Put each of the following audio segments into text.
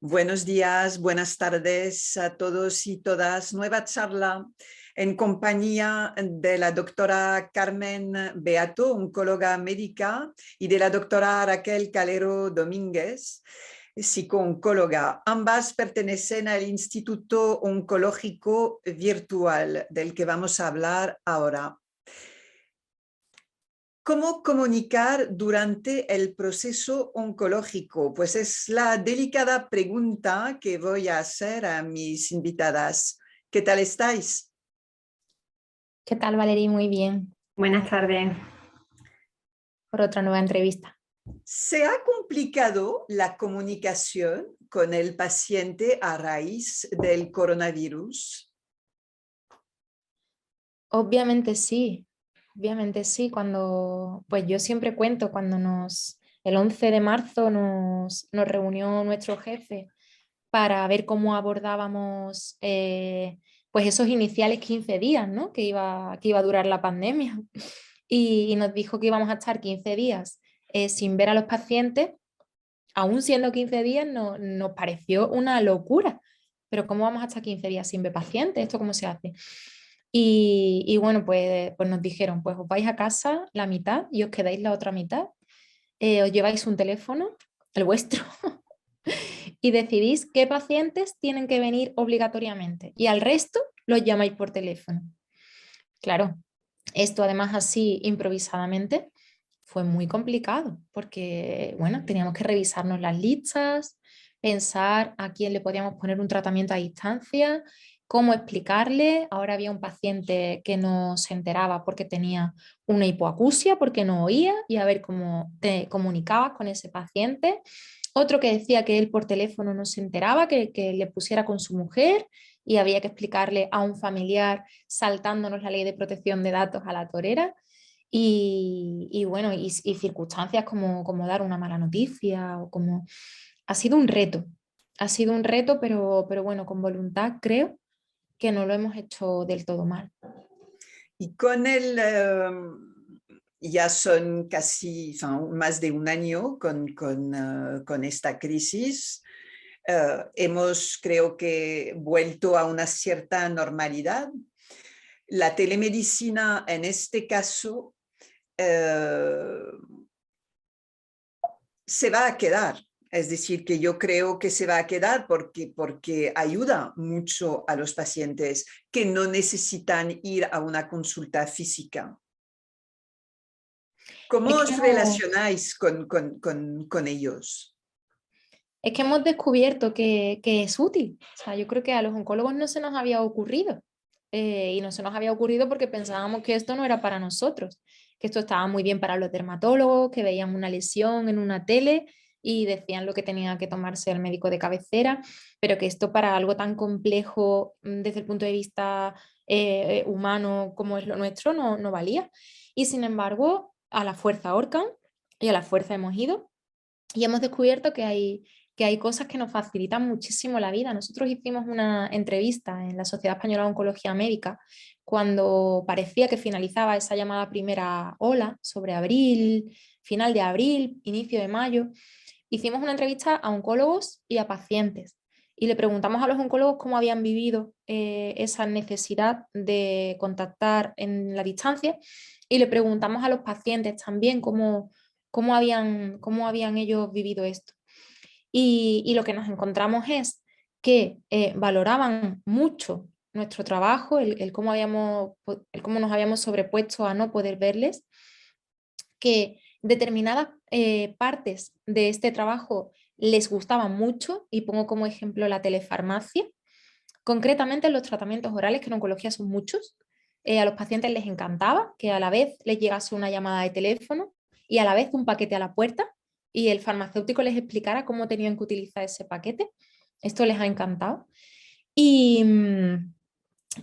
Buenos días, buenas tardes a todos y todas. Nueva charla en compañía de la doctora Carmen Beato, oncóloga médica, y de la doctora Raquel Calero Domínguez, psicooncóloga. Ambas pertenecen al Instituto Oncológico Virtual, del que vamos a hablar ahora. ¿Cómo comunicar durante el proceso oncológico? Pues es la delicada pregunta que voy a hacer a mis invitadas. ¿Qué tal estáis? ¿Qué tal, Valeria? Muy bien, Buenas tardes. por otra nueva entrevista. ¿Se ha complicado la comunicación con el paciente a raíz del coronavirus? Obviamente sí, pues yo siempre cuento cuando el 11 de marzo nos reunió nuestro jefe para ver cómo abordábamos pues esos iniciales 15 días, ¿no? que iba a durar la pandemia. Y nos dijo que íbamos a estar 15 días sin ver a los pacientes. Aún siendo 15 días nos pareció una locura. Pero ¿cómo vamos a estar 15 días sin ver pacientes? ¿Esto cómo se hace? Y bueno, pues nos dijeron, pues os vais a casa la mitad y os quedáis la otra mitad. Os lleváis un teléfono, el vuestro, y decidís qué pacientes tienen que venir obligatoriamente. Y al resto los llamáis por teléfono. Claro, esto además así improvisadamente fue muy complicado porque, bueno, teníamos que revisarnos las listas, pensar a quién le podíamos poner un tratamiento a distancia, cómo explicarle. Ahora había un paciente que no se enteraba porque tenía una hipoacusia, porque no oía, y a ver cómo te comunicabas con ese paciente. Otro que decía que él por teléfono no se enteraba, que le pusiera con su mujer y había que explicarle a un familiar saltándonos la ley de protección de datos a la torera. Y bueno, y circunstancias como dar una mala noticia o como... Ha sido un reto, pero bueno, con voluntad creo que no lo hemos hecho del todo mal. Y con ya son casi más de un año con esta crisis. Hemos, creo que, vuelto a una cierta normalidad. La telemedicina, en este caso, se va a quedar. Es decir, que yo creo que se va a quedar porque ayuda mucho a los pacientes que no necesitan ir a una consulta física. ¿Cómo Es que os relacionáis con ellos? Es que hemos descubierto que es útil. O sea, yo creo que a los oncólogos no se nos había ocurrido. Y no se nos había ocurrido porque pensábamos que esto no era para nosotros, que esto estaba muy bien para los dermatólogos, que veían una lesión en una tele y decían lo que tenía que tomarse el médico de cabecera, pero que esto para algo tan complejo desde el punto de vista humano como es lo nuestro no valía. Y sin embargo, a la fuerza ahorcan y a la fuerza hemos ido y hemos descubierto que hay cosas que nos facilitan muchísimo la vida. Nosotros hicimos una entrevista en la Sociedad Española de Oncología Médica cuando parecía que finalizaba esa llamada primera ola sobre abril, final de abril, inicio de mayo. Hicimos una entrevista a oncólogos y a pacientes y le preguntamos a los oncólogos cómo habían vivido esa necesidad de contactar en la distancia y le preguntamos a los pacientes también cómo habían ellos vivido esto. Y lo que nos encontramos es que valoraban mucho nuestro trabajo, el cómo nos habíamos sobrepuesto a no poder verles, que determinadas partes de este trabajo les gustaban mucho, y pongo como ejemplo la telefarmacia, concretamente los tratamientos orales, que en oncología son muchos. A los pacientes les encantaba que a la vez les llegase una llamada de teléfono y a la vez un paquete a la puerta y el farmacéutico les explicara cómo tenían que utilizar ese paquete. Esto les ha encantado. Y,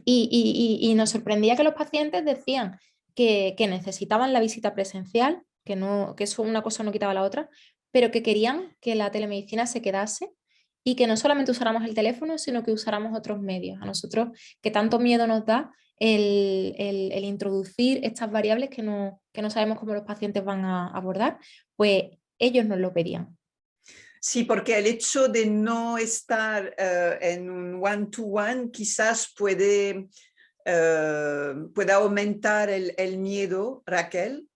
y nos sorprendía que los pacientes decían que necesitaban la visita presencial, que eso una cosa no quitaba la otra, pero que querían que la telemedicina se quedase y que no solamente usáramos el teléfono, sino que usáramos otros medios. A nosotros, que tanto miedo nos da el introducir estas variables que no sabemos cómo los pacientes van a abordar, pues ellos nos lo pedían. Sí, porque el hecho de no estar en un one-to-one quizás puede aumentar el miedo, Raquel.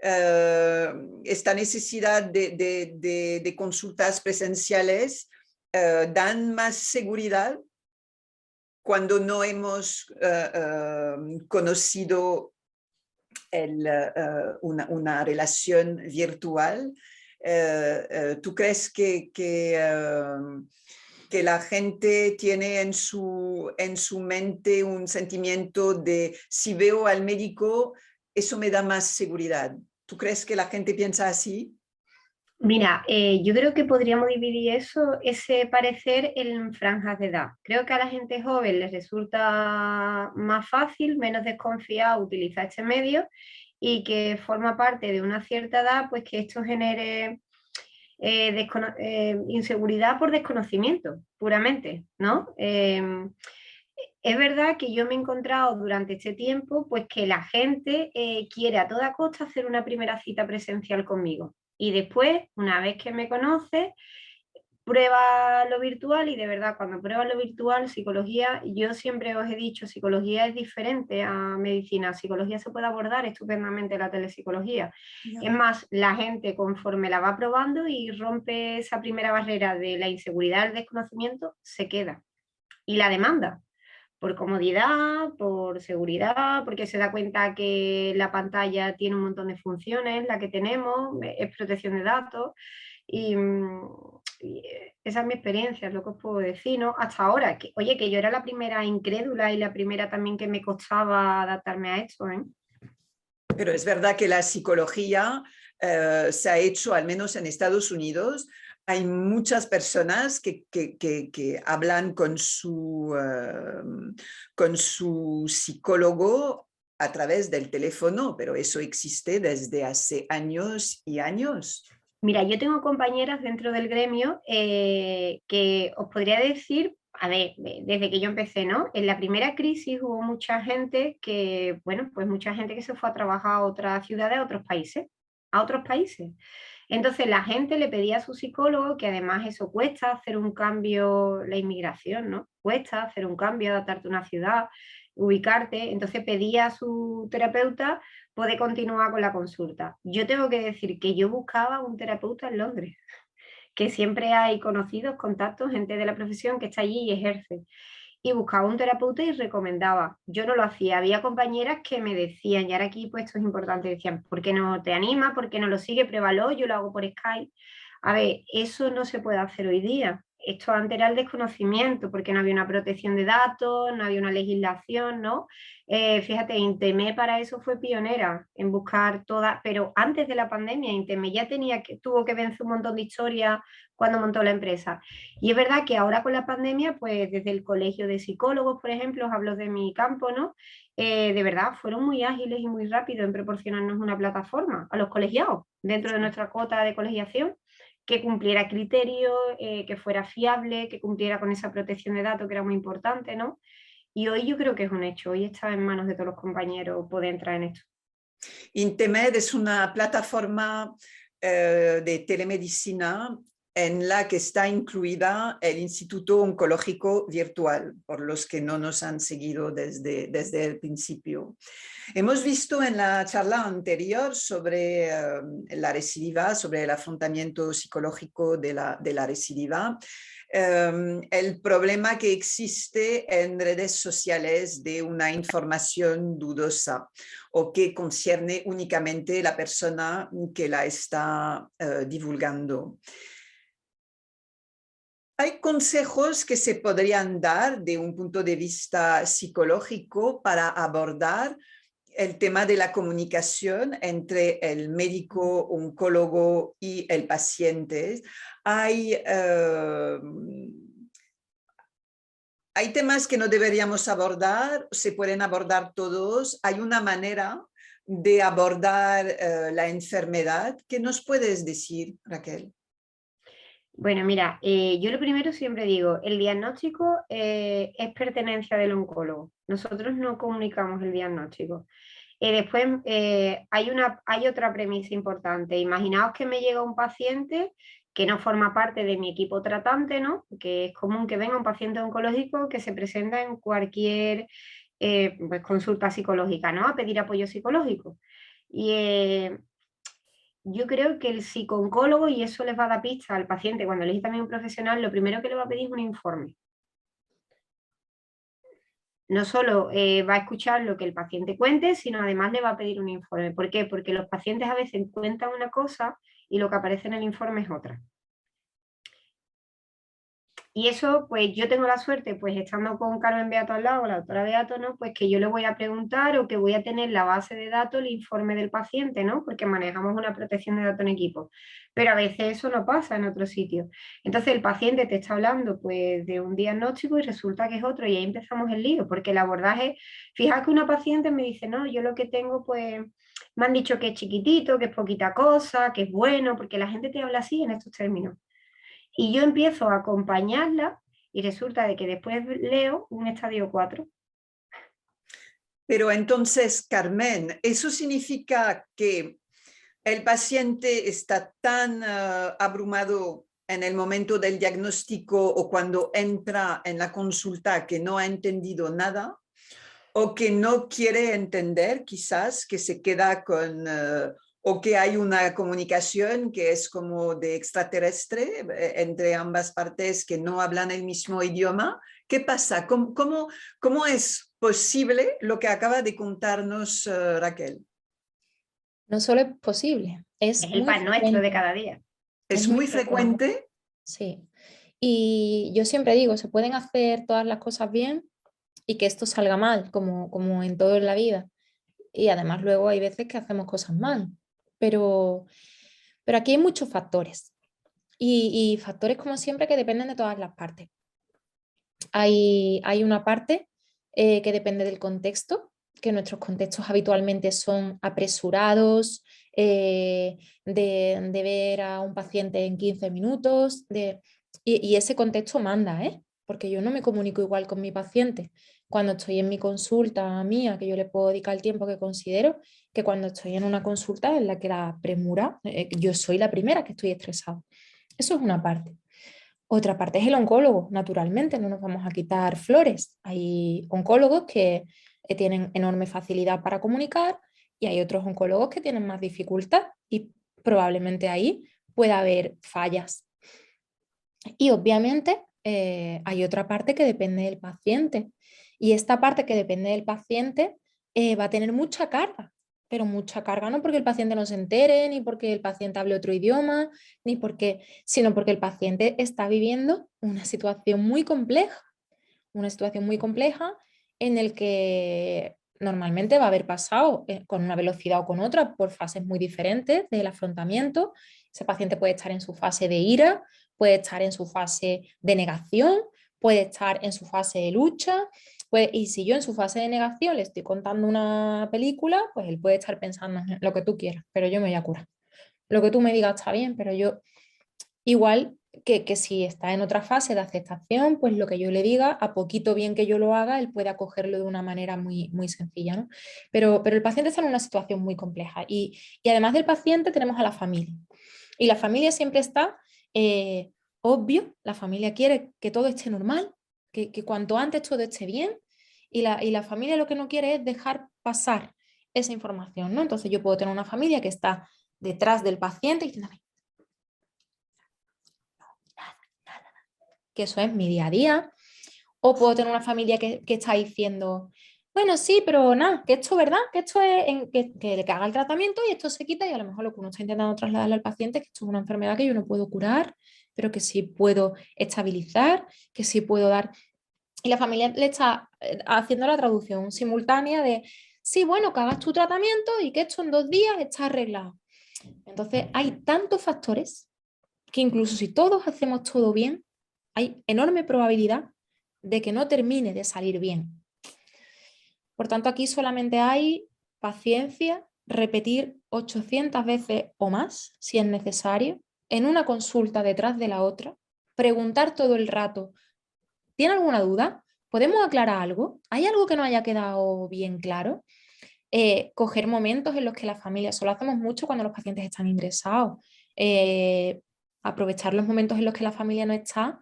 Esta necesidad de consultas presenciales dan más seguridad cuando no hemos conocido una relación virtual. ¿Tú crees que la gente tiene en su mente un sentimiento de si veo al médico, eso me da más seguridad? ¿Tú crees que la gente piensa así? Mira, yo creo que podríamos dividir ese parecer en franjas de edad. Creo que a la gente joven les resulta más fácil, menos desconfiado utilizar este medio y que forma parte de una cierta edad, pues que esto genere inseguridad por desconocimiento, puramente, ¿no? Es verdad que yo me he encontrado durante este tiempo pues que la gente quiere a toda costa hacer una primera cita presencial conmigo y después, una vez que me conoce, prueba lo virtual y de verdad cuando pruebas lo virtual, psicología, yo siempre os he dicho, psicología es diferente a medicina, psicología se puede abordar estupendamente la telepsicología. Yeah. Es más, la gente conforme la va probando y rompe esa primera barrera de la inseguridad, el desconocimiento, se queda y la demanda por comodidad, por seguridad, porque se da cuenta que la pantalla tiene un montón de funciones, la que tenemos, es protección de datos, y esa es mi experiencia, es lo que os puedo decir, ¿no? Hasta ahora, oye, que yo era la primera incrédula y la primera también que me costaba adaptarme a esto, ¿eh? Pero es verdad que la psicología se ha hecho, al menos en Estados Unidos, hay muchas personas que hablan con su psicólogo a través del teléfono, pero eso existe desde hace años y años. Mira, yo tengo compañeras dentro del gremio que os podría decir, a ver, desde que yo empecé, ¿no? En la primera crisis hubo mucha gente que, bueno, pues mucha gente que se fue a trabajar a otras ciudades, a otros países, a otros países. Entonces la gente le pedía a su psicólogo, que además eso cuesta hacer un cambio, la inmigración, ¿no? Cuesta hacer un cambio, adaptarte a una ciudad, ubicarte. Entonces pedía a su terapeuta poder continuar con la consulta. Yo tengo que decir que yo buscaba un terapeuta en Londres, que siempre hay conocidos, contactos, gente de la profesión que está allí y ejerce. Y buscaba un terapeuta y recomendaba. Yo no lo hacía. Había compañeras que me decían, y ahora aquí pues esto es importante, decían, ¿por qué no te anima? ¿Por qué no lo sigue? Pruébalo, yo lo hago por Skype. A ver, eso no se puede hacer hoy día. Esto antes era el desconocimiento, porque no había una protección de datos, no había una legislación, ¿no? Fíjate, Intemé para eso fue pionera en buscar todas, pero antes de la pandemia, Intemé ya tuvo que vencer un montón de historias cuando montó la empresa. Y es verdad que ahora con la pandemia, pues desde el colegio de psicólogos, por ejemplo, os hablo de mi campo, ¿no? De verdad, fueron muy ágiles y muy rápidos en proporcionarnos una plataforma a los colegiados dentro de nuestra cuota de colegiación que cumpliera criterios, que fuera fiable, que cumpliera con esa protección de datos que era muy importante, ¿no? Y hoy yo creo que es un hecho, hoy está en manos de todos los compañeros poder entrar en esto. Intemed es una plataforma de telemedicina en la que está incluida el Instituto Oncológico Virtual, por los que no nos han seguido desde el principio. Hemos visto en la charla anterior sobre la recidiva, sobre el afrontamiento psicológico de la recidiva, el problema que existe en redes sociales de una información dudosa o que concierne únicamente a la persona que la está divulgando. ¿Hay consejos que se podrían dar de un punto de vista psicológico para abordar el tema de la comunicación entre el médico oncólogo y el paciente? Hay temas que no deberíamos abordar, se pueden abordar todos. Hay una manera de abordar la enfermedad. ¿Qué nos puedes decir, Raquel? Bueno, mira, yo lo primero siempre digo, el diagnóstico es pertenencia del oncólogo. Nosotros no comunicamos el diagnóstico. Después hay otra premisa importante. Imaginaos que me llega un paciente que no forma parte de mi equipo tratante, ¿no? Que es común que venga un paciente oncológico que se presenta en cualquier pues, consulta psicológica, ¿no? A pedir apoyo psicológico. Y yo creo que el psicooncólogo, y eso les va a dar pista al paciente cuando elige también un profesional, lo primero que le va a pedir es un informe. No solo va a escuchar lo que el paciente cuente, sino además le va a pedir un informe. ¿Por qué? Porque los pacientes a veces cuentan una cosa y lo que aparece en el informe es otra. Y eso, pues yo tengo la suerte, pues estando con Carmen Beato al lado, la doctora Beato, ¿no? Pues que yo le voy a preguntar o que voy a tener la base de datos, el informe del paciente, ¿no? Porque manejamos una protección de datos en equipo. Pero a veces eso no pasa en otro sitio. Entonces el paciente te está hablando, pues, de un diagnóstico y resulta que es otro y ahí empezamos el lío, porque el abordaje, fíjate que una paciente me dice, no, yo lo que tengo, pues, me han dicho que es chiquitito, que es poquita cosa, que es bueno, porque la gente te habla así en estos términos. Y yo empiezo a acompañarla y resulta de que después leo un estadio 4. Pero entonces, Carmen, ¿eso significa que el paciente está tan abrumado en el momento del diagnóstico o cuando entra en la consulta que no ha entendido nada? ¿O que no quiere entender, quizás, que se queda con... o que hay una comunicación que es como de extraterrestre entre ambas partes que no hablan el mismo idioma? ¿Qué pasa? ¿Cómo es posible lo que acaba de contarnos Raquel? No solo es posible, Es es el muy pan nuestro de frecuente. cada día. Es ¿Es muy muy frecuente, frecuente? sí. Y yo siempre digo, se pueden hacer todas las cosas bien y que esto salga mal, como en todo en la vida. Y además luego hay veces que hacemos cosas mal. Pero, pero aquí hay muchos factores. Y factores, como siempre, que dependen de todas las partes. Hay una parte que depende del contexto, que nuestros contextos habitualmente son apresurados, de ver a un paciente en 15 minutos, y ese contexto manda, ¿eh? Porque yo no me comunico igual con mi paciente cuando estoy en mi consulta mía, que yo le puedo dedicar el tiempo que considero, que cuando estoy en una consulta en la que la premura, yo soy la primera que estoy estresada. Eso es una parte. Otra parte es el oncólogo, naturalmente, no nos vamos a quitar flores. Hay oncólogos que tienen enorme facilidad para comunicar y hay otros oncólogos que tienen más dificultad y probablemente ahí pueda haber fallas. Y obviamente hay otra parte que depende del paciente y esta parte que depende del paciente va a tener mucha carga, pero mucha carga no porque el paciente no se entere, ni porque el paciente hable otro idioma, sino porque el paciente está viviendo una situación muy compleja en el que normalmente va a haber pasado con una velocidad o con otra por fases muy diferentes del afrontamiento. Ese paciente puede estar en su fase de ira, puede estar en su fase de negación, puede estar en su fase de lucha. Y si yo en su fase de negación le estoy contando una película, pues él puede estar pensando en lo que tú quieras, pero yo me voy a curar. Lo que tú me digas está bien, pero yo igual que si está en otra fase de aceptación, pues lo que yo le diga, a poquito bien que yo lo haga, él puede acogerlo de una manera muy, muy sencilla, ¿no? Pero el paciente está en una situación muy compleja y además del paciente tenemos a la familia. Y la familia siempre está, obvio, la familia quiere que todo esté normal, que cuanto antes todo esté bien y la familia lo que no quiere es dejar pasar esa información, ¿no? Entonces yo puedo tener una familia que está detrás del paciente y diciendo, que eso es mi día a día, o puedo tener una familia que está diciendo, bueno, sí, pero nada, que esto, ¿verdad? Que esto es que le haga el tratamiento y esto se quita y a lo mejor lo que uno está intentando trasladarle al paciente es que esto es una enfermedad que yo no puedo curar, pero que sí puedo estabilizar, que sí puedo dar. Y la familia le está haciendo la traducción simultánea de, sí, bueno, que hagas tu tratamiento y que esto en 2 días está arreglado. Entonces, hay tantos factores que incluso si todos hacemos todo bien, hay enorme probabilidad de que no termine de salir bien. Por tanto, aquí solamente hay paciencia, repetir 800 veces o más, si es necesario, en una consulta detrás de la otra, preguntar todo el rato, ¿tiene alguna duda? ¿Podemos aclarar algo? ¿Hay algo que no haya quedado bien claro? Coger momentos en los que la familia, eso lo hacemos mucho cuando los pacientes están ingresados, aprovechar los momentos en los que la familia no está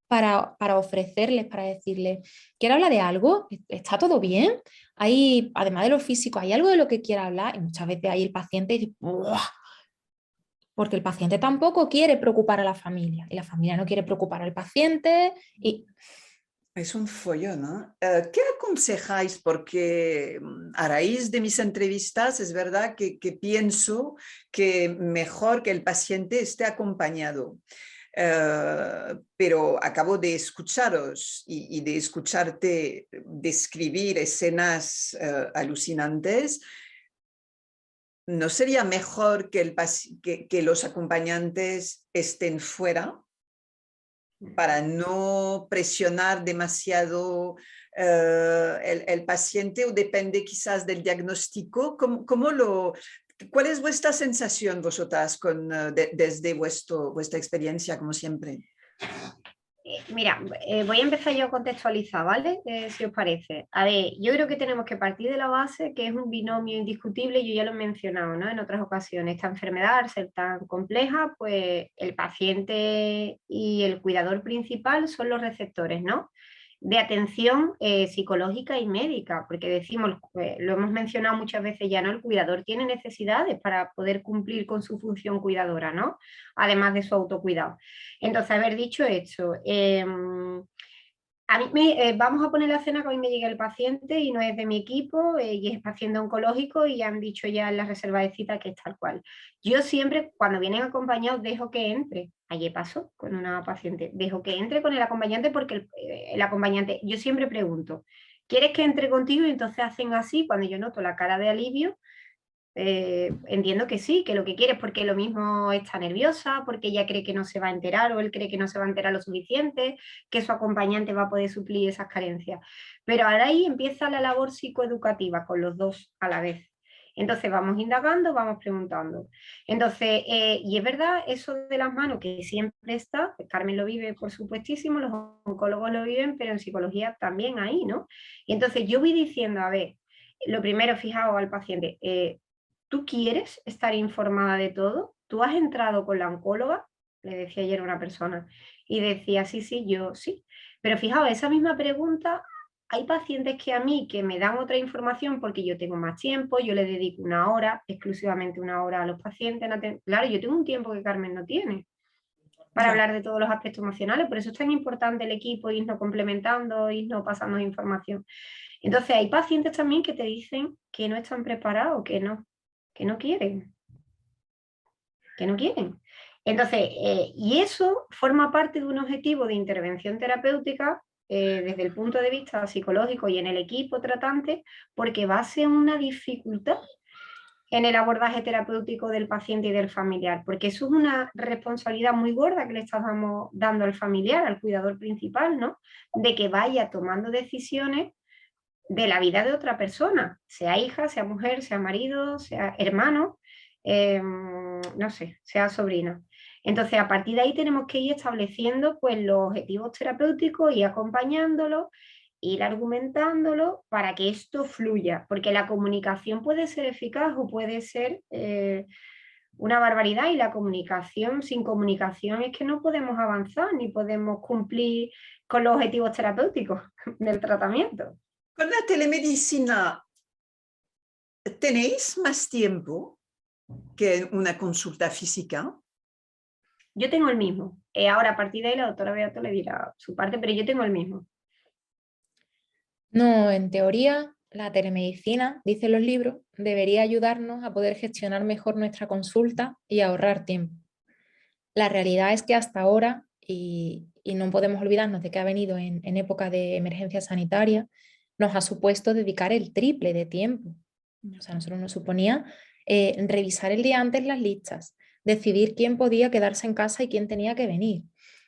para ofrecerles, para decirles, ¿quiere hablar de algo? ¿Está todo bien? Hay, además de lo físico, ¿hay algo de lo que quiera hablar? Y muchas veces ahí el paciente dice, ¡buah! Porque el paciente tampoco quiere preocupar a la familia y la familia no quiere preocupar al paciente y Es un follón, ¿no? ¿Qué aconsejáis? Porque a raíz de mis entrevistas es verdad que pienso que mejor que el paciente esté acompañado. Pero acabo de escucharos y de escucharte describir escenas alucinantes. ¿No sería mejor que los acompañantes estén fuera para no presionar demasiado el paciente, o depende quizás del diagnóstico? ¿Cuál es vuestra sensación vosotras desde vuestra experiencia, como siempre? Mira, voy a empezar yo a contextualizar, ¿vale? Si os parece. A ver, yo creo que tenemos que partir de la base que es un binomio indiscutible, yo ya lo he mencionado, ¿no? En otras ocasiones, esta enfermedad, al ser tan compleja, pues el paciente y el cuidador principal son los receptores, ¿no? De atención psicológica y médica, porque decimos, lo hemos mencionado muchas veces ya, ¿no? El cuidador tiene necesidades para poder cumplir con su función cuidadora, ¿no? Además de su autocuidado. Entonces, haber dicho esto, a mí vamos a poner la escena que hoy me llega el paciente y no es de mi equipo y es paciente oncológico y han dicho ya en la reserva de cita que es tal cual. Yo siempre, cuando vienen acompañados, dejo que entre. Ayer pasó con una paciente, dejo que entre con el acompañante porque el acompañante, yo siempre pregunto, ¿quieres que entre contigo? Y entonces hacen así, cuando yo noto la cara de alivio, entiendo que sí, que lo que quiere es porque lo mismo está nerviosa, porque ella cree que no se va a enterar o él cree que no se va a enterar lo suficiente, que su acompañante va a poder suplir esas carencias. Pero ahora ahí empieza la labor psicoeducativa con los dos a la vez. Entonces vamos indagando, vamos preguntando. Entonces, y es verdad, eso de las manos que siempre está, pues Carmen lo vive por supuestísimo, los oncólogos lo viven, pero en psicología también ahí, ¿no? Y entonces yo voy diciendo, a ver, lo primero, fijaos al paciente, ¿tú quieres estar informada de todo? ¿Tú has entrado con la oncóloga? Le decía ayer a una persona. Y decía, sí, sí, yo sí. Pero fijaos, esa misma pregunta, hay pacientes que a mí que me dan otra información porque yo tengo más tiempo, yo le dedico una hora, exclusivamente una hora a los pacientes. Claro, yo tengo un tiempo que Carmen no tiene para hablar de todos los aspectos emocionales, por eso es tan importante el equipo, irnos complementando, irnos pasando información. Entonces hay pacientes también que te dicen que no están preparados, que no quieren, que no quieren. Entonces, y eso forma parte de un objetivo de intervención terapéutica desde el punto de vista psicológico y en el equipo tratante, porque va a ser una dificultad en el abordaje terapéutico del paciente y del familiar, porque eso es una responsabilidad muy gorda que le estamos dando al familiar, al cuidador principal, ¿no? De que vaya tomando decisiones de la vida de otra persona, sea hija, sea mujer, sea marido, sea hermano, no sé, sea sobrino. Entonces, a partir de ahí tenemos que ir estableciendo pues, los objetivos terapéuticos y acompañándolo, ir argumentándolo para que esto fluya, porque la comunicación puede ser eficaz o puede ser una barbaridad y la comunicación, sin comunicación es que no podemos avanzar ni podemos cumplir con los objetivos terapéuticos del tratamiento. Con la telemedicina, ¿tenéis más tiempo que una consulta física? Yo tengo el mismo. Ahora, a partir de ahí, la doctora Beato le dirá su parte, pero yo tengo el mismo. no, en teoría la telemedicina, dicen los libros, debería ayudarnos a poder gestionar mejor nuestra consulta y ahorrar tiempo. La realidad es que hasta ahora, y no podemos olvidarnos de que ha venido en época de emergencia sanitaria, nos ha supuesto dedicar el triple de tiempo. O sea, nosotros nos suponía revisar el día antes las listas, decidir quién podía quedarse en casa y quién tenía que venir.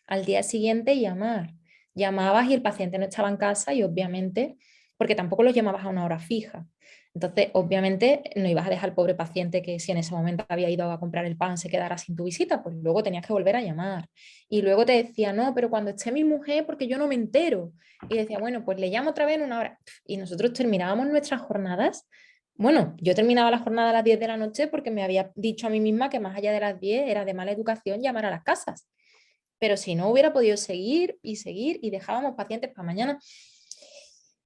Al día siguiente llamar. Llamabas y el paciente no estaba en casa y obviamente, porque tampoco lo llamabas a una hora fija. Entonces, obviamente, no ibas a dejar al pobre paciente que si en ese momento había ido a comprar el pan se quedara sin tu visita, pues luego tenías que volver a llamar. Y luego te decía, no, pero cuando esté mi mujer, porque yo no me entero. Y decía, bueno, pues le llamo otra vez en una hora. Y nosotros terminábamos nuestras jornadas Bueno, yo terminaba la jornada a las 10 de la noche porque me había dicho a mí misma que más allá de las 10 era de mala educación llamar a las casas. Pero si no hubiera podido seguir y dejábamos pacientes para mañana.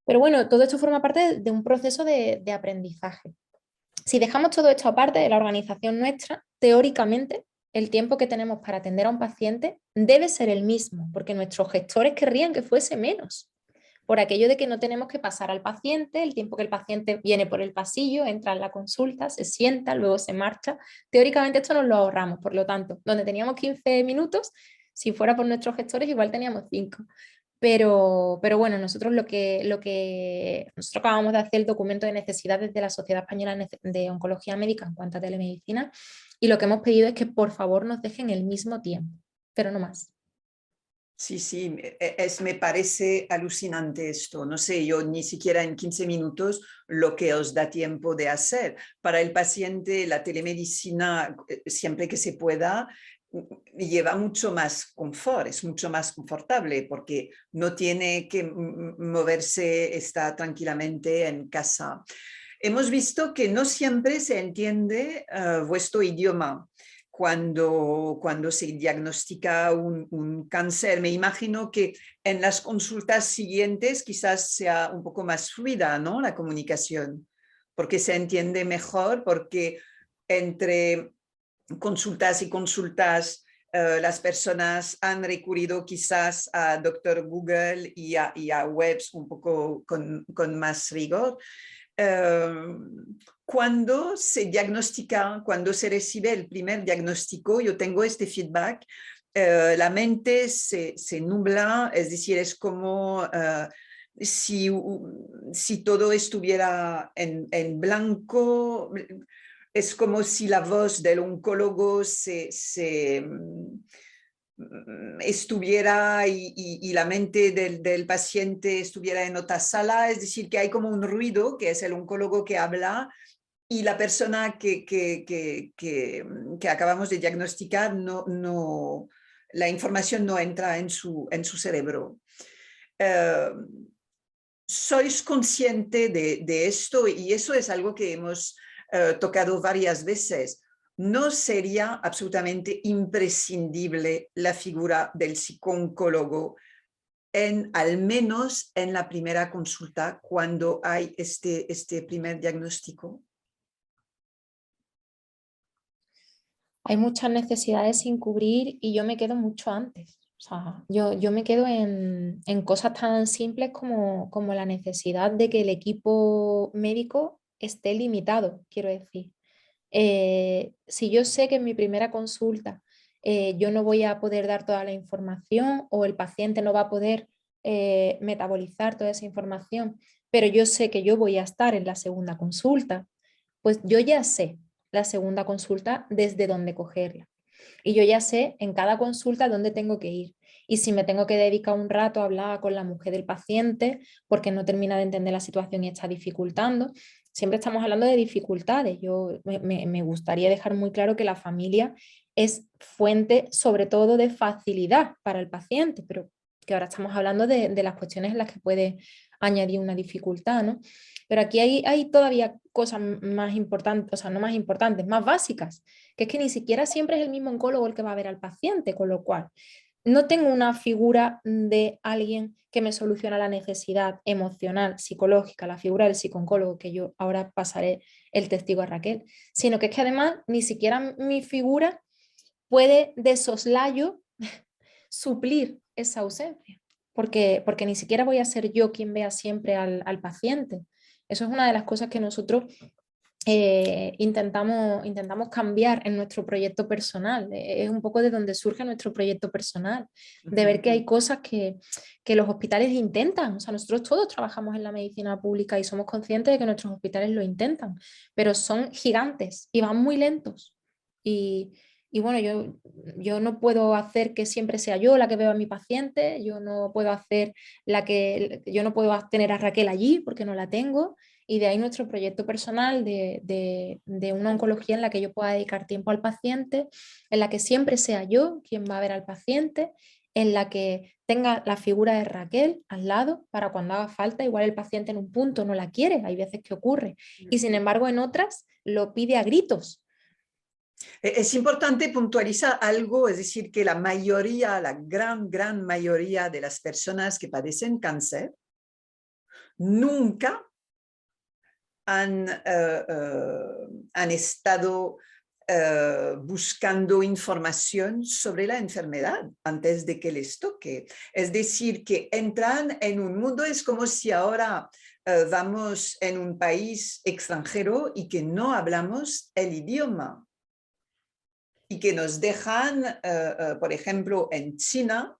Pero bueno, todo esto forma parte de un proceso de aprendizaje. Si dejamos todo esto aparte de la organización nuestra, teóricamente el tiempo que tenemos para atender a un paciente debe ser el mismo, porque nuestros gestores querrían que fuese menos, por aquello de que no tenemos que pasar al paciente, el tiempo que el paciente viene por el pasillo, entra en la consulta, se sienta, luego se marcha. Teóricamente esto nos lo ahorramos, por lo tanto, donde teníamos 15 minutos, si fuera por nuestros gestores igual teníamos 5. Pero bueno, nosotros nosotros acabamos de hacer el documento de necesidades de la Sociedad Española de Oncología Médica en cuanto a telemedicina, y lo que hemos pedido es que por favor nos dejen el mismo tiempo, pero no más. Sí, sí, me parece alucinante esto. No sé, yo ni siquiera en 15 minutos lo que os da tiempo de hacer. Para el paciente, la telemedicina, siempre que se pueda, lleva mucho más confort, es mucho más confortable porque no tiene que moverse, está tranquilamente en casa. Hemos visto que no siempre se entiende vuestro idioma cuando se diagnostica un cáncer. Me imagino que en las consultas siguientes quizás sea un poco más fluida, ¿no? La comunicación, porque se entiende mejor, porque entre consultas y consultas las personas han recurrido quizás a Doctor Google y a webs un poco con más rigor. Cuando se diagnostica, cuando se recibe el primer diagnóstico, yo tengo este feedback, la mente se nubla, es decir, es como si todo estuviera en blanco, es como si la voz del oncólogo estuviera y la mente del paciente estuviera en otra sala, es decir, que hay como un ruido, que es el oncólogo que habla, y la persona que acabamos de diagnosticar, la información no entra en su cerebro. ¿Sois consciente de esto? Y eso es algo que hemos tocado varias veces. ¿No sería absolutamente imprescindible la figura del psicooncólogo al menos en la primera consulta cuando hay este primer diagnóstico? Hay muchas necesidades sin cubrir y yo me quedo mucho antes. O sea, yo me quedo en cosas tan simples como la necesidad de que el equipo médico esté limitado, quiero decir. Si yo sé que en mi primera consulta yo no voy a poder dar toda la información o el paciente no va a poder metabolizar toda esa información, pero yo sé que yo voy a estar en la segunda consulta, pues yo ya sé la segunda consulta desde dónde cogerla. Y yo ya sé en cada consulta dónde tengo que ir. Y si me tengo que dedicar un rato a hablar con la mujer del paciente porque no termina de entender la situación y está dificultando, siempre estamos hablando de dificultades. Me gustaría dejar muy claro que la familia es fuente sobre todo de facilidad para el paciente, pero que ahora estamos hablando de las cuestiones en las que puede añadir una dificultad, ¿no? Pero aquí hay todavía cosas más importantes, o sea, no más importantes, más básicas, que es que ni siquiera siempre es el mismo oncólogo el que va a ver al paciente, con lo cual no tengo una figura de alguien que me soluciona la necesidad emocional, psicológica, la figura del psicooncólogo, que yo ahora pasaré el testigo a Raquel, sino que es que además ni siquiera mi figura puede de soslayo suplir esa ausencia, porque ni siquiera voy a ser yo quien vea siempre al paciente. Eso es una de las cosas que nosotros intentamos cambiar en nuestro proyecto personal. Es un poco de donde surge nuestro proyecto personal, de ver que hay cosas que los hospitales intentan. O sea, nosotros todos trabajamos en la medicina pública y somos conscientes de que nuestros hospitales lo intentan, pero son gigantes y van muy lentos. Y bueno, yo no puedo hacer que siempre sea yo la que veo a mi paciente, yo no puedo yo no puedo tener a Raquel allí porque no la tengo, y de ahí nuestro proyecto personal de una oncología en la que yo pueda dedicar tiempo al paciente, en la que siempre sea yo quien va a ver al paciente en la que tenga la figura de Raquel al lado para cuando haga falta. Igual el paciente en un punto no la quiere, hay veces que ocurre, y sin embargo en otras lo pide a gritos. Es importante puntualizar algo, es decir, que la mayoría, la gran mayoría de las personas que padecen cáncer nunca han estado buscando información sobre la enfermedad antes de que les toque. Es decir, que entran en un mundo, es como si ahora vamos en un país extranjero y que no hablamos el idioma. Y que nos dejan, por ejemplo, en China,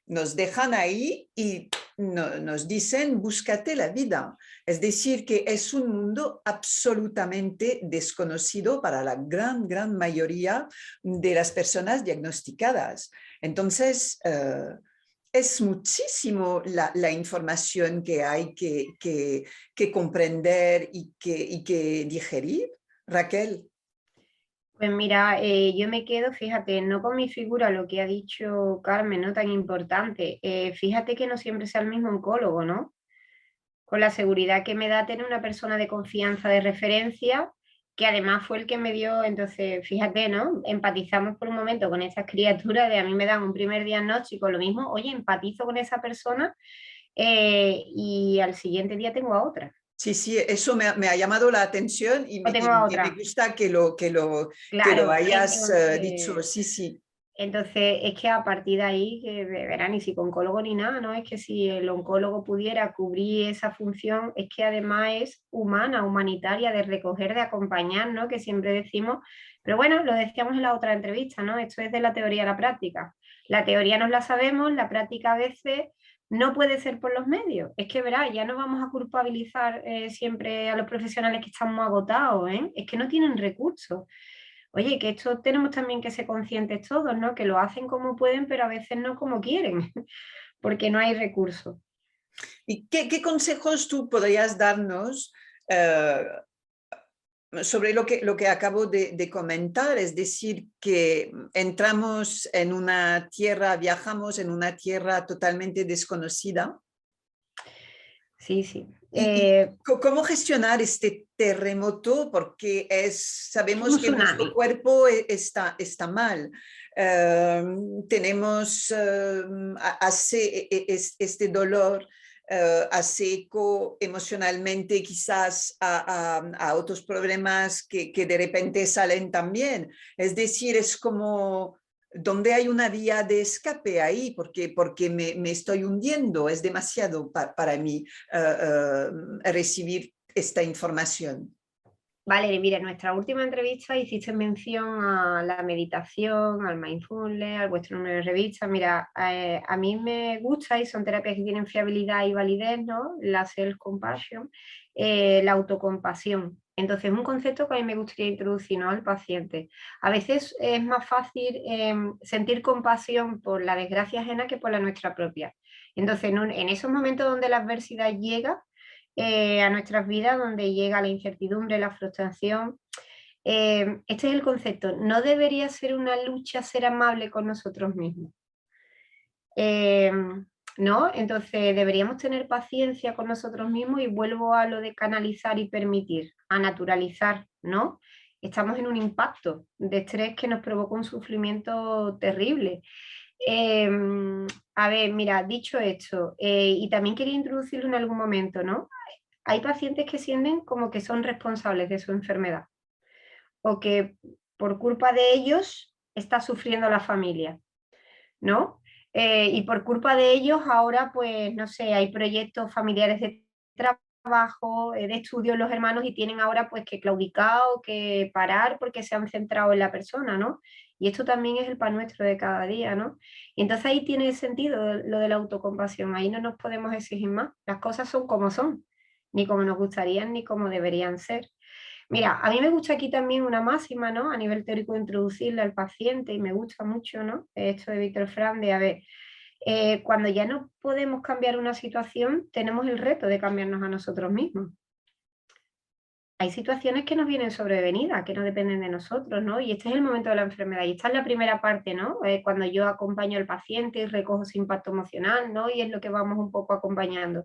nos dejan ahí y nos dicen, búscate la vida. Es decir, que es un mundo absolutamente desconocido para la gran mayoría de las personas diagnosticadas. Entonces, es muchísimo la información que hay que comprender y que digerir. Raquel. Pues mira, yo me quedo, fíjate, no con mi figura, lo que ha dicho Carmen, no tan importante. Fíjate que no siempre sea el mismo oncólogo, ¿no? Con la seguridad que me da tener una persona de confianza, de referencia, que además fue el que me dio, entonces, fíjate, ¿no? Empatizamos por un momento con esas criaturas, de a mí me dan un primer diagnóstico, lo mismo, oye, empatizo con esa persona y al siguiente día tengo a otra. Sí, eso me ha llamado la atención y O tengo a me otra. gusta que lo Claro, hayas dicho. entonces... Sí. Entonces, es que a partir de ahí, que de verán, ni psicooncólogo ni nada, ¿no? Es que si el oncólogo pudiera cubrir esa función, es que además es humana, humanitaria, de recoger, de acompañar, ¿no? Que siempre decimos, pero bueno, lo decíamos en la otra entrevista, ¿no? Esto es de la teoría a la práctica. La teoría nos la sabemos, la práctica a veces no puede ser por los medios. Es que, verá, ya no vamos a culpabilizar siempre a los profesionales que estamos agotados, ¿eh? Es que no tienen recursos. Oye, que esto tenemos también que ser conscientes todos, ¿no? Que lo hacen como pueden, pero a veces no como quieren, porque no hay recursos. ¿Y qué consejos tú podrías darnos sobre lo que acabo de comentar? Es decir, que entramos en una tierra, viajamos en una tierra totalmente desconocida. Sí. ¿Y cómo gestionar este terremoto? Porque Es un sabemos que nuestro tsunami. cuerpo está mal. Tenemos, este dolor, hace eco emocionalmente quizás a otros problemas que de repente salen también. Es decir, es como donde hay una vía de escape ahí, porque me estoy hundiendo, es demasiado para mí recibir esta información. Vale, mira, en nuestra última entrevista hiciste mención a la meditación, al mindfulness, al vuestro número de revista. Mira, a mí me gusta y son terapias que tienen fiabilidad y validez, ¿no? La self-compassion, la autocompasión. Entonces, es un concepto que a mí me gustaría introducir, ¿no? Al paciente. A veces es más fácil sentir compasión por la desgracia ajena que por la nuestra propia. Entonces, en esos momentos donde la adversidad llega, a nuestras vidas, donde llega la incertidumbre, la frustración. Este es el concepto. No debería ser una lucha ser amable con nosotros mismos. ¿No? Entonces deberíamos tener paciencia con nosotros mismos y vuelvo a lo de canalizar y permitir, a naturalizar, ¿no? Estamos en un impacto de estrés que nos provoca un sufrimiento terrible. A ver, mira, dicho esto, y también quería introducirlo en algún momento, ¿no? Hay pacientes que sienten como que son responsables de su enfermedad o que por culpa de ellos está sufriendo la familia, ¿no? Y por culpa de ellos ahora, pues, no sé, hay proyectos familiares de trabajo, de estudio los hermanos y tienen ahora pues que claudicar o que parar porque se han centrado en la persona, ¿no? Y esto también es el pan nuestro de cada día, ¿no? Y entonces ahí tiene sentido lo de la autocompasión, ahí no nos podemos exigir más, las cosas son como son, ni como nos gustarían ni como deberían ser. Mira, a mí me gusta aquí también una máxima, ¿no? A nivel teórico introducirle al paciente y me gusta mucho, ¿no? Esto de Víctor Frank de, a ver, cuando ya no podemos cambiar una situación, tenemos el reto de cambiarnos a nosotros mismos. hay situaciones que nos vienen sobrevenidas, que no dependen de nosotros, ¿no? Y este es el momento de la enfermedad. Y esta es la primera parte, ¿no? Cuando yo acompaño al paciente y recojo su impacto emocional, ¿no? Y es lo que vamos un poco acompañando.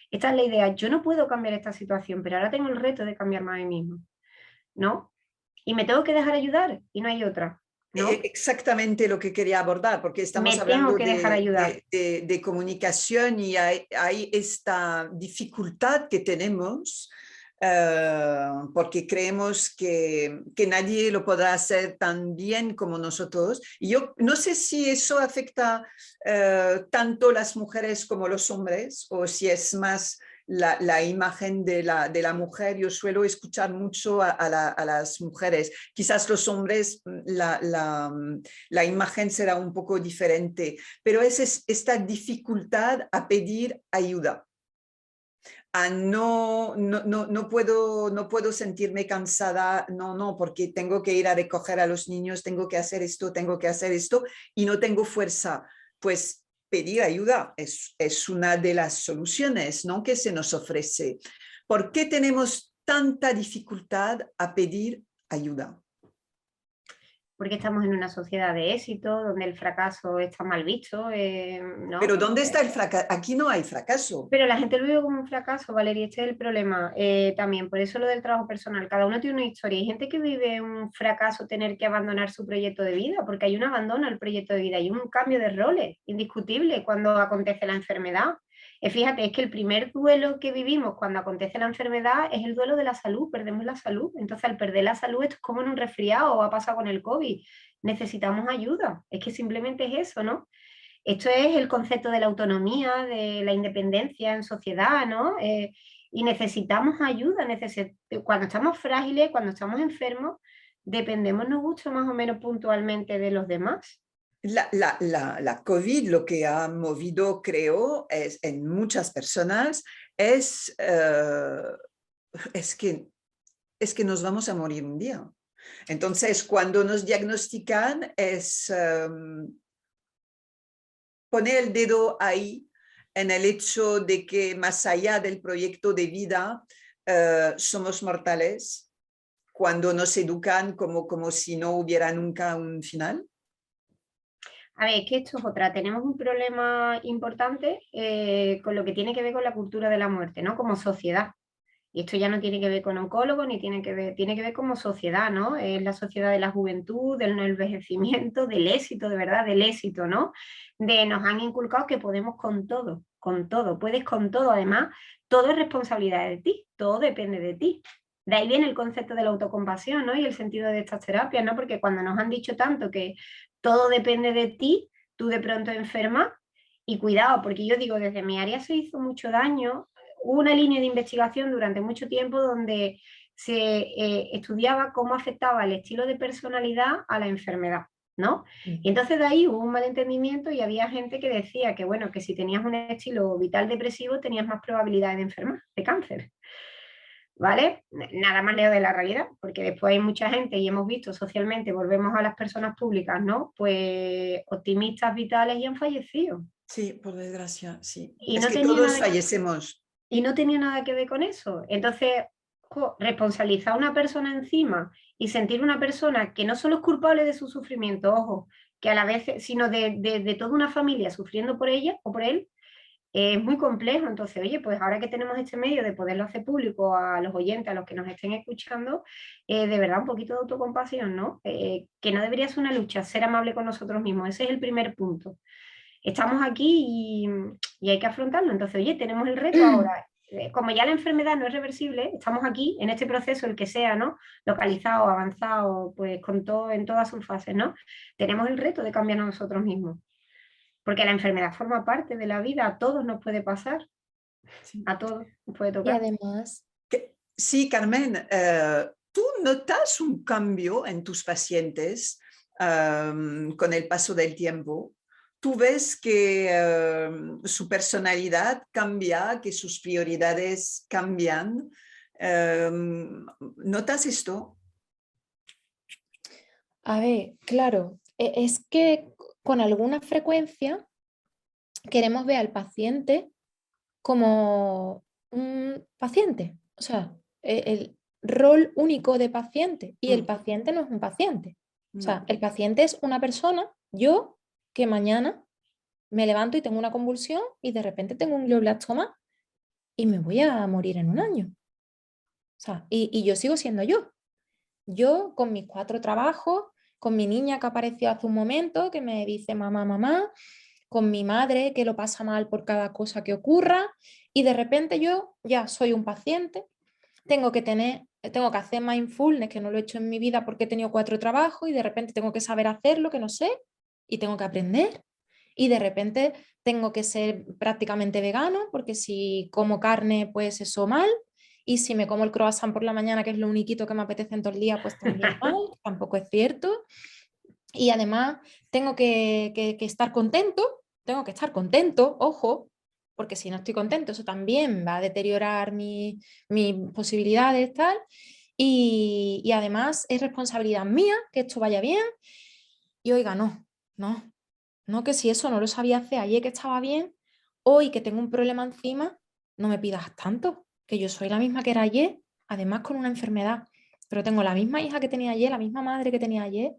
Esta es la idea. Yo no puedo cambiar esta situación, pero ahora tengo el reto de cambiarme a mí mismo, ¿no? Y me tengo que dejar ayudar y no hay otra, ¿no? Exactamente lo que quería abordar, porque estamos Me tengo hablando que dejar ayudar. de comunicación y hay esta dificultad que tenemos porque creemos que nadie lo podrá hacer tan bien como nosotros. Y yo no sé si eso afecta tanto las mujeres como los hombres, o si es más la imagen de la mujer. Yo suelo escuchar mucho a las mujeres. Quizás los hombres, la imagen será un poco diferente, pero es esta dificultad a pedir ayuda. No puedo sentirme cansada, no, porque tengo que ir a recoger a los niños, tengo que hacer esto y no tengo fuerza. Pues pedir ayuda es una de las soluciones, ¿no?, que se nos ofrece. ¿Por qué tenemos tanta dificultad a pedir ayuda? Porque estamos en una sociedad de éxito, donde el fracaso está mal visto, ¿no? Pero ¿dónde está el fracaso? Aquí no hay fracaso. Pero la gente lo vive como un fracaso, Valeria, este es el problema también, por eso lo del trabajo personal, cada uno tiene una historia, hay gente que vive un fracaso tener que abandonar su proyecto de vida, porque hay un abandono al proyecto de vida, hay un cambio de roles indiscutible cuando acontece la enfermedad. Fíjate, es que el primer duelo que vivimos cuando acontece la enfermedad es el duelo de la salud, perdemos la salud, entonces al perder la salud esto es como en un resfriado o ha pasado con el COVID, necesitamos ayuda, es que simplemente es eso, ¿no? Esto es el concepto de la autonomía, de la independencia en sociedad, ¿no? Y necesitamos ayuda, cuando estamos frágiles, cuando estamos enfermos, dependemos, nos gusta más o menos puntualmente de los demás. La COVID lo que ha movido, creo, en muchas personas es que nos vamos a morir un día. Entonces, cuando nos diagnostican es poner el dedo ahí en el hecho de que más allá del proyecto de vida somos mortales, cuando nos educan como si no hubiera nunca un final. A ver, es que esto es otra. Tenemos un problema importante con lo que tiene que ver con la cultura de la muerte, ¿no? Como sociedad. Y esto ya no tiene que ver con oncólogos, ni tiene que ver como sociedad, ¿no? Es la sociedad de la juventud, del no envejecimiento, del éxito, de verdad, del éxito, ¿no? Nos han inculcado que podemos con todo, puedes con todo. Además, todo es responsabilidad de ti, todo depende de ti. De ahí viene el concepto de la autocompasión, ¿no? Y el sentido de estas terapias, ¿no? Porque cuando nos han dicho tanto que todo depende de ti, tú de pronto enfermas. Y cuidado, porque yo digo, desde mi área se hizo mucho daño. Hubo una línea de investigación durante mucho tiempo donde se estudiaba cómo afectaba el estilo de personalidad a la enfermedad, ¿no? Y entonces de ahí hubo un malentendimiento y había gente que decía que, bueno, que si tenías un estilo vital depresivo tenías más probabilidades de enfermar de cáncer. ¿Vale? Nada más lejos de la realidad, porque después hay mucha gente y hemos visto socialmente, volvemos a las personas públicas, ¿no? Pues optimistas vitales y han fallecido. Sí, por desgracia, sí. Y Es no que tenía todos nada fallecemos. y no tenía nada que ver con eso. Entonces, responsabilizar a una persona encima y sentir una persona que no solo es culpable de su sufrimiento, ojo, que a la vez, sino de toda una familia sufriendo por ella o por él, es muy complejo. Entonces, oye, pues ahora que tenemos este medio de poderlo hacer público a los oyentes, a los que nos estén escuchando, de verdad un poquito de autocompasión, ¿no? Que no debería ser una lucha, ser amable con nosotros mismos. Ese es el primer punto. Estamos aquí y hay que afrontarlo. Entonces, oye, tenemos el reto ahora. Como ya la enfermedad no es reversible, estamos aquí en este proceso, el que sea, ¿no? Localizado, avanzado, pues con todo, en todas sus fases, ¿no? Tenemos el reto de cambiar a nosotros mismos. Porque la enfermedad forma parte de la vida, a todos nos puede pasar, Sí, a todos nos puede Y tocar. además, sí, Carmen, ¿tú notas un cambio en tus pacientes con el paso del tiempo? ¿Tú ves que su personalidad cambia, que sus prioridades cambian? ¿Notas esto? a ver, claro, es que con alguna frecuencia queremos ver al paciente como un paciente. O sea, rol único de paciente y el Mm. paciente no es un paciente. O sea, No. el paciente es una persona, yo, que mañana me levanto y tengo una convulsión y de repente tengo un glioblastoma y me voy a morir en un año. O sea, y yo sigo siendo yo. Yo con mis 4 trabajos, con mi niña que apareció hace un momento, que me dice mamá, mamá, con mi madre que lo pasa mal por cada cosa que ocurra y de repente yo ya soy un paciente, tengo que hacer mindfulness, que no lo he hecho en mi vida porque he tenido 4 trabajos y de repente tengo que saber hacerlo, que no sé, y tengo que aprender. Y de repente tengo que ser prácticamente vegano, porque si como carne, pues eso mal. Y si me como el croissant por la mañana, que es lo único que me apetece en todo el día, pues también mal, tampoco es cierto. Y además tengo que estar contento, tengo que estar contento, ojo, porque si no estoy contento, eso también va a deteriorar mis posibilidades, tal. Y además es responsabilidad mía que esto vaya bien. Y oiga, no, que si eso no lo sabía hacer ayer que estaba bien, hoy que tengo un problema encima, no me pidas tanto, que yo soy la misma que era ayer, además con una enfermedad, pero tengo la misma hija que tenía ayer, la misma madre que tenía ayer,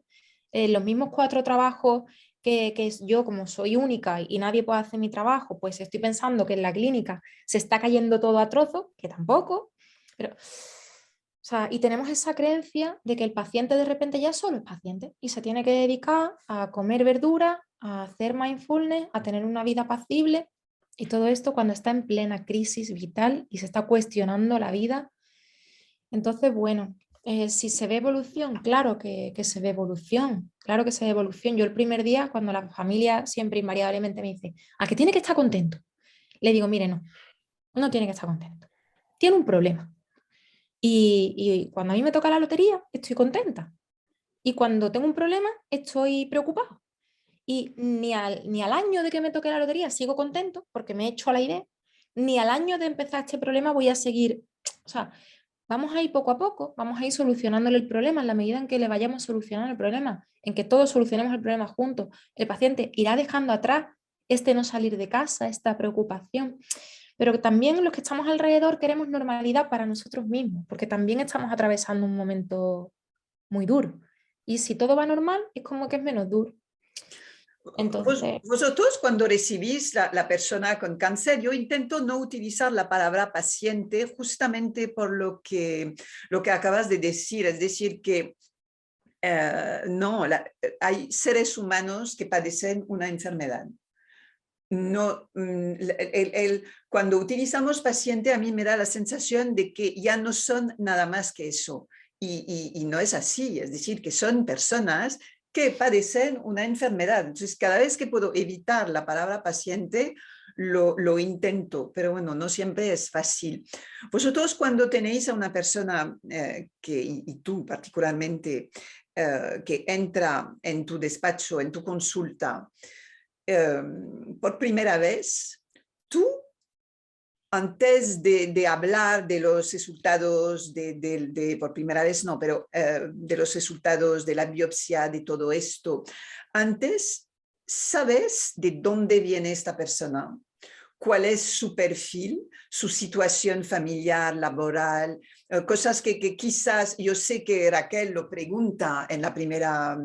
los mismos 4 trabajos que yo, como soy única y nadie puede hacer mi trabajo, pues estoy pensando que en la clínica se está cayendo todo a trozos, que tampoco, pero... O sea, y tenemos esa creencia de que el paciente de repente ya solo es paciente y se tiene que dedicar a comer verdura, a hacer mindfulness, a tener una vida apacible y todo esto cuando está en plena crisis vital y se está cuestionando la vida. Entonces, bueno, si se ve evolución, claro que se ve evolución, claro que se ve evolución. Yo el primer día, cuando la familia siempre invariablemente me dice, ¿a que tiene que estar contento? Le digo, mire, no tiene que estar contento. Tiene un problema. Y cuando a mí me toca la lotería, estoy contenta. Y cuando tengo un problema, estoy preocupado. Y ni al año de que me toque la lotería sigo contento, porque me he hecho a la idea, ni al año de empezar este problema voy a seguir. O sea, vamos a ir poco a poco, vamos a ir solucionándole el problema en la medida en que le vayamos solucionando el problema, en que todos solucionemos el problema juntos. El paciente irá dejando atrás este no salir de casa, esta preocupación. Pero también los que estamos alrededor queremos normalidad para nosotros mismos, porque también estamos atravesando un momento muy duro. Y si todo va normal, es como que es menos duro. Entonces, Vosotros cuando recibís la persona con cáncer, yo intento no utilizar la palabra paciente justamente por lo que acabas de decir, es decir, que no, hay seres humanos que padecen una enfermedad. No, cuando utilizamos paciente, a mí me da la sensación de que ya no son nada más que eso. Y no es así, es decir, que son personas que padecen una enfermedad. Entonces, cada vez que puedo evitar la palabra paciente, lo intento, pero bueno, no siempre es fácil. Vosotros cuando tenéis a una persona y tú particularmente, que entra en tu despacho, en tu consulta, por primera vez, tú, antes de hablar de los resultados por primera vez no, pero de los resultados de la biopsia, de todo esto, antes, ¿sabes de dónde viene esta persona? ¿Cuál es su perfil, su situación familiar, laboral? Cosas que quizás yo sé que Raquel lo pregunta en la primera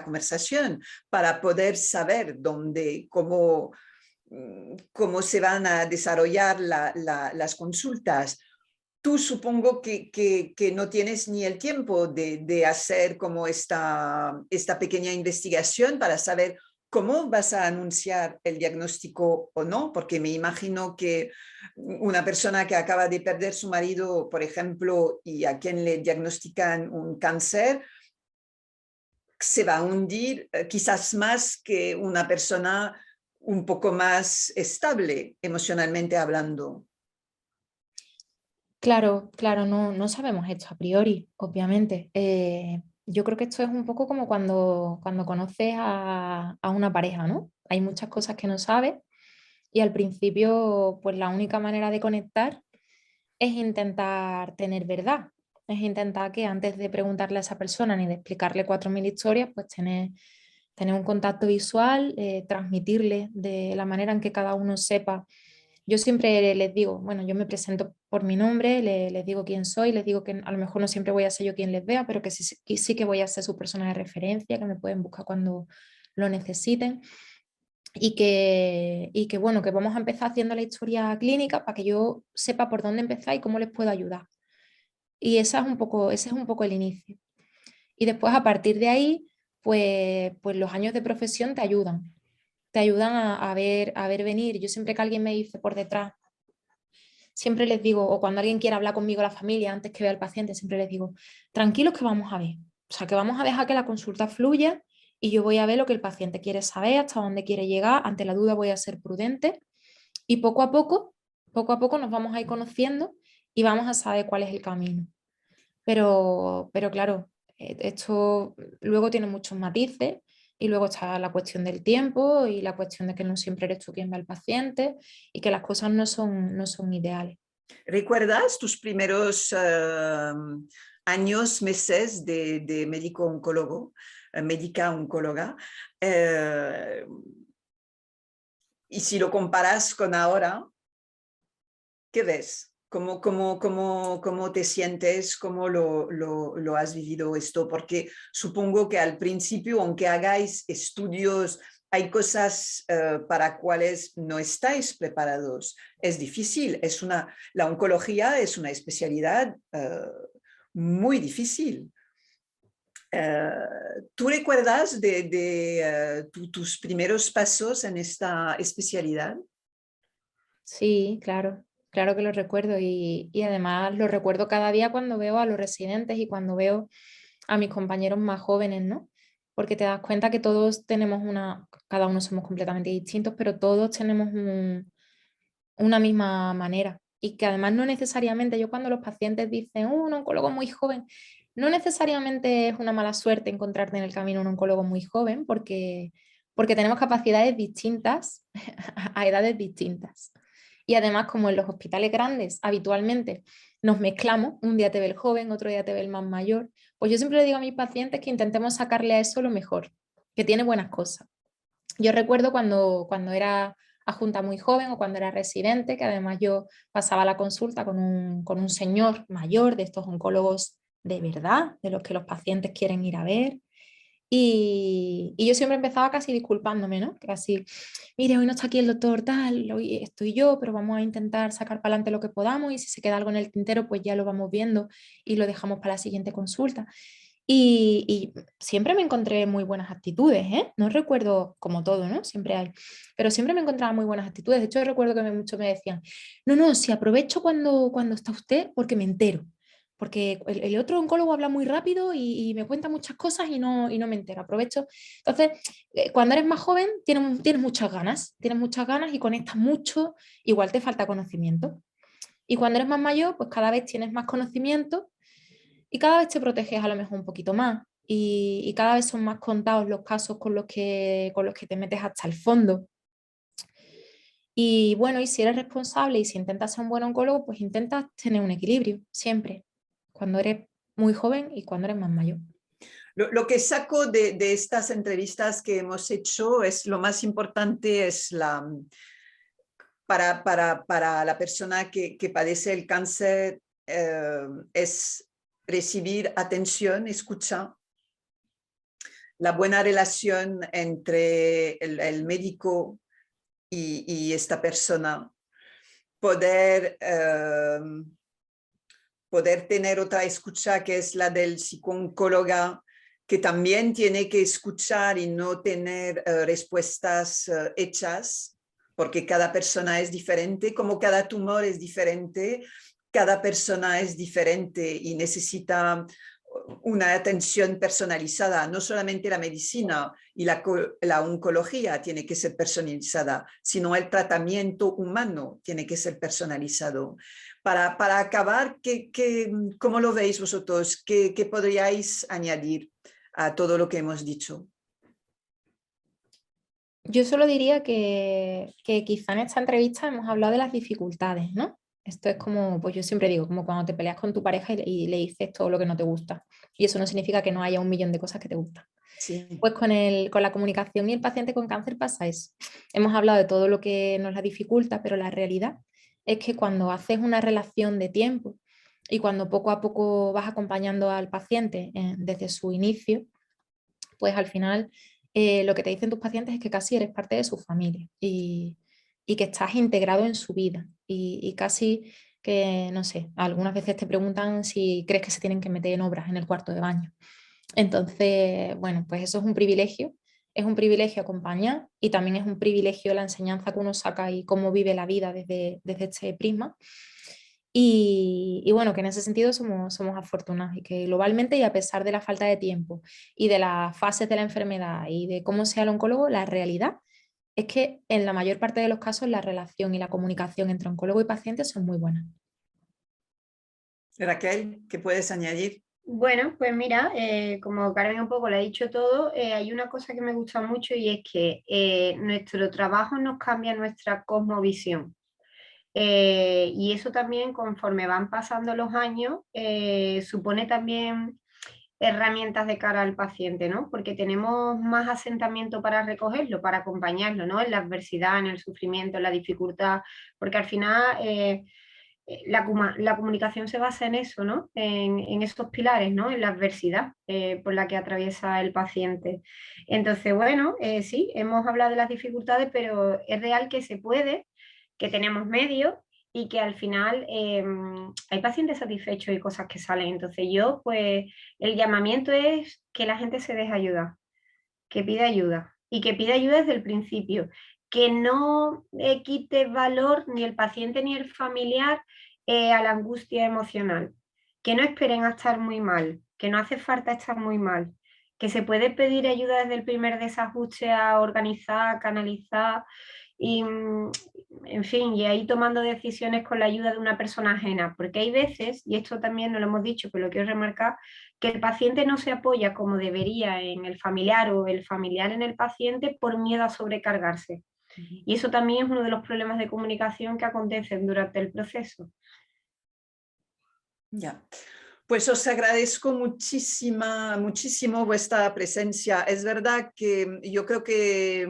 conversación para poder saber cómo se van a desarrollar las consultas. Tú supongo que no tienes ni el tiempo de hacer como esta pequeña investigación para saber cómo vas a anunciar el diagnóstico o no, porque me imagino que una persona que acaba de perder su marido, por ejemplo, y a quien le diagnostican un cáncer, se va a hundir quizás más que una persona un poco más estable emocionalmente hablando. claro, no sabemos esto a priori, obviamente. Yo creo que esto es un poco como cuando conoces a una pareja, ¿no? Hay muchas cosas que no sabes y al principio, pues la única manera de conectar es intentar tener verdad, es intentar que antes de preguntarle a esa persona ni de explicarle 4000 historias, pues tener un contacto visual, transmitirle de la manera en que cada uno sepa Yo siempre les digo, bueno, yo me presento por mi nombre, les digo quién soy, les digo que a lo mejor no siempre voy a ser yo quien les vea, pero que sí que voy a ser su persona de referencia, que me pueden buscar cuando lo necesiten. Y que bueno, que vamos a empezar haciendo la historia clínica para que yo sepa por dónde empezar y cómo les puedo ayudar. Y ese es un poco el inicio. Y después a partir de ahí, pues los años de profesión te ayudan a ver venir. Yo siempre que alguien me dice por detrás, siempre les digo, o cuando alguien quiera hablar conmigo, la familia, antes que vea al paciente, siempre les digo, tranquilos que vamos a ver. O sea, que vamos a dejar que la consulta fluya y yo voy a ver lo que el paciente quiere saber, hasta dónde quiere llegar. Ante la duda voy a ser prudente y poco a poco nos vamos a ir conociendo y vamos a saber cuál es el camino. Pero claro, esto luego tiene muchos matices y luego está la cuestión del tiempo y la cuestión de que no siempre eres tú quien va al paciente y que las cosas no son ideales. ¿Recuerdas tus primeros años, meses de médico oncólogo, médica oncóloga? Y si lo comparas con ahora, ¿qué ves? ¿Cómo te sientes? ¿Cómo lo has vivido esto? Porque supongo que al principio, aunque hagáis estudios, hay cosas para cuales no estáis preparados. Es difícil. La oncología es una especialidad muy difícil. ¿Tú recuerdas de tus primeros pasos en esta especialidad? Sí, claro, claro que lo recuerdo y además lo recuerdo cada día cuando veo a los residentes y cuando veo a mis compañeros más jóvenes, ¿no? Porque te das cuenta que todos tenemos cada uno somos completamente distintos, pero todos tenemos una misma manera. Y que además no necesariamente, yo cuando los pacientes dicen, un oncólogo muy joven, no necesariamente es una mala suerte encontrarte en el camino un oncólogo muy joven, porque tenemos capacidades distintas a edades distintas. Y además, como en los hospitales grandes habitualmente nos mezclamos, un día te ve el joven, otro día te ve el más mayor, pues yo siempre le digo a mis pacientes que intentemos sacarle a eso lo mejor, que tiene buenas cosas. Yo recuerdo cuando era adjunta muy joven o cuando era residente, que además yo pasaba la consulta con un señor mayor de estos oncólogos de verdad, de los que los pacientes quieren ir a ver. Y yo siempre empezaba casi disculpándome, ¿no? Casi, mire, hoy no está aquí el doctor tal, hoy estoy yo, pero vamos a intentar sacar para adelante lo que podamos y si se queda algo en el tintero, pues ya lo vamos viendo y lo dejamos para la siguiente consulta. Y siempre me encontré muy buenas actitudes, ¿eh? No recuerdo como todo, ¿no? Siempre hay, pero siempre me encontraba muy buenas actitudes. De hecho, recuerdo que muchos me decían, no, si aprovecho cuando está usted porque me entero, porque el otro oncólogo habla muy rápido y me cuenta muchas cosas y no me entero, aprovecho. Entonces, cuando eres más joven, tienes muchas ganas y conectas mucho, igual te falta conocimiento. Y cuando eres más mayor, pues cada vez tienes más conocimiento y cada vez te proteges a lo mejor un poquito más y cada vez son más contados los casos con los que te metes hasta el fondo. Y bueno, y si eres responsable y si intentas ser un buen oncólogo, pues intentas tener un equilibrio siempre, cuando eres muy joven y cuando eres más mayor. Lo que saco de estas entrevistas que hemos hecho es lo más importante es para la persona que padece el cáncer es recibir atención, escucha, la buena relación entre el médico y esta persona, poder tener otra escucha que es la del psicooncóloga, que también tiene que escuchar y no tener respuestas hechas, porque cada persona es diferente, como cada tumor es diferente, cada persona es diferente y necesita una atención personalizada. No solamente la medicina y la oncología tiene que ser personalizada, sino el tratamiento humano tiene que ser personalizado. Para acabar, ¿cómo lo veis vosotros? ¿Qué podríais añadir a todo lo que hemos dicho? Yo solo diría que quizá en esta entrevista hemos hablado de las dificultades, ¿no? Esto es como, pues yo siempre digo, como cuando te peleas con tu pareja y le dices todo lo que no te gusta. Y eso no significa que no haya un millón de cosas que te gustan. Sí. Pues con la comunicación y el paciente con cáncer pasa eso. Hemos hablado de todo lo que nos la dificulta, pero la realidad es que cuando haces una relación de tiempo y cuando poco a poco vas acompañando al paciente desde su inicio, pues al final lo que te dicen tus pacientes es que casi eres parte de su familia y que estás integrado en su vida y casi que, no sé, algunas veces te preguntan si crees que se tienen que meter en obras en el cuarto de baño. Entonces, bueno, pues eso es un privilegio acompañar y también es un privilegio la enseñanza que uno saca y cómo vive la vida desde este prisma. Y bueno, que en ese sentido somos afortunados y que globalmente y a pesar de la falta de tiempo y de las fases de la enfermedad y de cómo sea el oncólogo, la realidad es que en la mayor parte de los casos la relación y la comunicación entre oncólogo y paciente son muy buenas. Raquel, ¿qué puedes añadir? Bueno, pues mira, como Carmen un poco lo ha dicho todo, hay una cosa que me gusta mucho y es que nuestro trabajo nos cambia nuestra cosmovisión. Y eso también, conforme van pasando los años, supone también herramientas de cara al paciente, ¿no? Porque tenemos más asentamiento para recogerlo, para acompañarlo, ¿no? En la adversidad, en el sufrimiento, en la dificultad, porque al final la comunicación se basa en eso, ¿no? En esos pilares, ¿no? En la adversidad por la que atraviesa el paciente. Entonces, bueno, sí, hemos hablado de las dificultades, pero es real que se puede, que tenemos medios y que al final hay pacientes satisfechos y cosas que salen. Entonces yo, pues, el llamamiento es que la gente se deje ayudar, que pida ayuda y que pida ayuda desde el principio, que no quite valor ni el paciente ni el familiar a la angustia emocional, que no esperen a estar muy mal, que no hace falta estar muy mal, que se puede pedir ayuda desde el primer desajuste a organizar, canalizar y, en fin, y ahí tomando decisiones con la ayuda de una persona ajena, porque hay veces, y esto también no lo hemos dicho, pero lo quiero remarcar, que el paciente no se apoya como debería en el familiar o el familiar en el paciente por miedo a sobrecargarse. Y eso también es uno de los problemas de comunicación que acontecen durante el proceso. Ya. Pues os agradezco muchísimo vuestra presencia. Es verdad que yo creo que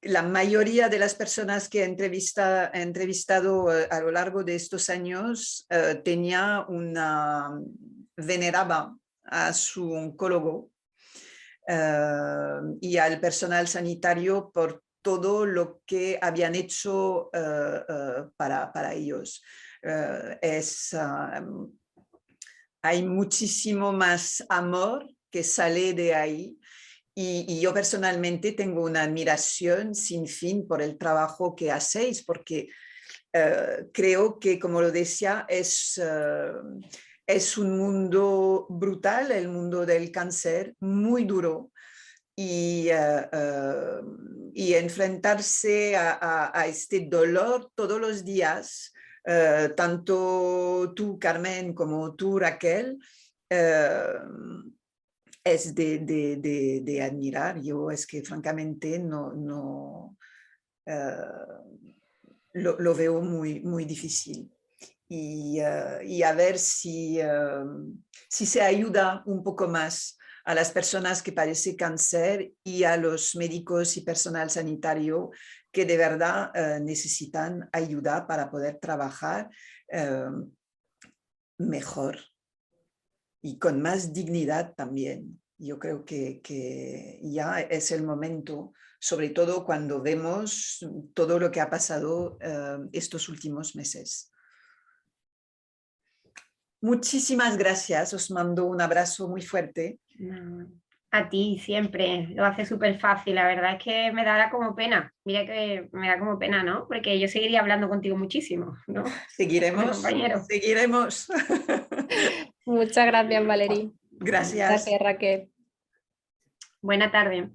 la mayoría de las personas que he entrevistado a lo largo de estos años veneraba a su oncólogo y al personal sanitario por todo lo que habían hecho para ellos. Hay muchísimo más amor que sale de ahí. Y yo personalmente tengo una admiración sin fin por el trabajo que hacéis, porque creo que, como lo decía, es un mundo brutal, el mundo del cáncer, muy duro. Y enfrentarse a este dolor todos los días, tanto tú, Carmen, como tú, Raquel, es de admirar. Yo es que francamente no lo veo muy difícil. Y a ver si se ayuda un poco más a las personas que padecen cáncer y a los médicos y personal sanitario que de verdad necesitan ayuda para poder trabajar mejor y con más dignidad también. Yo creo que ya es el momento, sobre todo cuando vemos todo lo que ha pasado estos últimos meses. Muchísimas gracias, os mando un abrazo muy fuerte. A ti siempre, lo hace súper fácil, la verdad es que me dará como pena, mira que me da como pena, ¿no? Porque yo seguiría hablando contigo muchísimo, ¿no? Seguiremos, Compañero. seguiremos. Muchas gracias, Valerie. Gracias. Gracias, Raquel. Buena tarde.